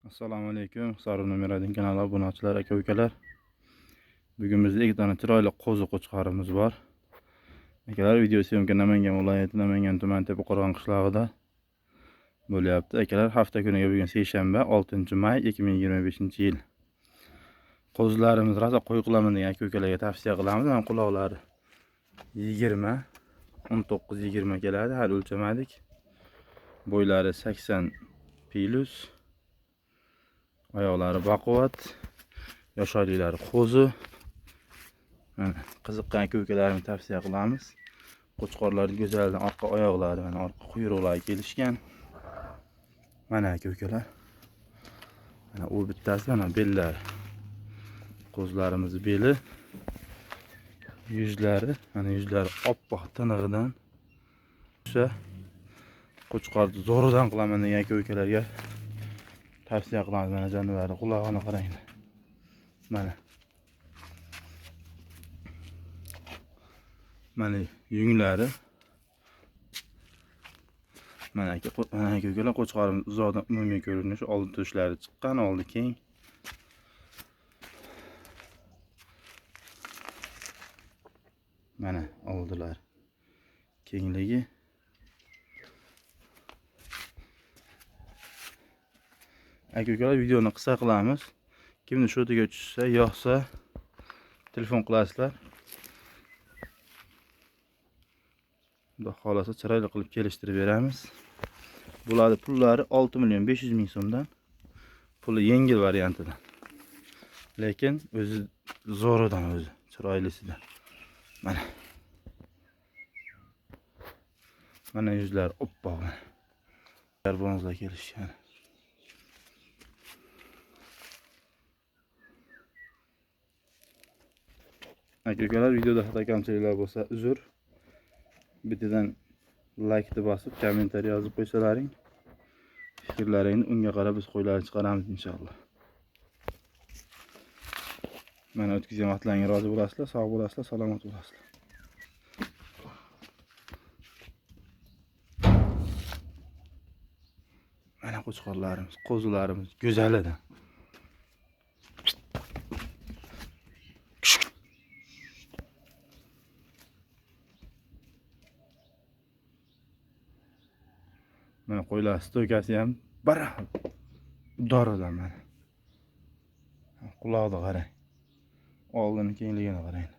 Assalomu alaykum. Sarun Numeradin kanali obunachilar, aka-ukalar. Bugun bizda 2 dona chiroyli qo'zi qo'chqarimiz bor. Akalar, video syomka Namangan viloyati Namangan tumani Tepaquron qishlog'ida bo'lyapti. Akalar, hafta kuniga bugun seshanba 6-may 2025-yil. Qo'zilarimiz rosa qo'y qilaman degan aka-ukalarga tavsiya qilamiz. Mana quloqlari 20, 19-20 keladi. Hali o'lchamadik. Bo'ylari 80 plus. Oyoqlari baquvvat, yosh oyliklari qo'zi. Mana qiziqqan aka-ukalarni tavsiya qilamiz. Qo'chqorlar go'zaldan orqa oyoqlari, mana orqa quyruqlari kelishgan. Mana aka-ukalar. Mana u bittasi, mana bellari. Qo'zlarimiz beli, yuzlari, mana yuzlari oppoq tinig'idan. O'sha qo'chqorni zo'ridan qilaman degan aka-ukalarga tavsiya qilamiz. Mana jonivorni qulog'ini qaranglar. Mana. Mana yunglari. Mana aka-ukalar qo'chqorimiz uzoqdan umumiy ko'rinishi, oldi tushlari chiqqan, oldi keng. Mana oldilar. Kengligi. Aka-ukalar, videoni qisqa qilamiz. Kimni shotiga tushsa, yoqsa telefon qilasizlar. Xudo xolasa chiroyli qilib kelishtirib beramiz. Bularning pullari 6.500.000 so'mdan. Puli yengil variantidan. Lekin o'zi zo'ridan, o'zi chiroylisidan. Mana. Mana yuzlar oppoq. Karbonizlar kelishgan. Aka-ukalar, videoda xato kamchiliklar bo'lsa uzr. Bittadan like deb bosib, kommentariy yozib qo'ysalaring, fikrlaringni unga qarab biz qo'ylarni chiqaramiz inshaalloh. Mana o'tkazgan vaqtlaringizga rozi bo'lasizlar, sog' bo'lasizlar, salomat bo'lasizlar. Mana qo'chqorlarimiz, qo'zilarimiz go'zalidan. Mana qo'ylar stoykasi ham baraxil. Doridan mana. Quloqni qarang. Oldini kengligini qarang.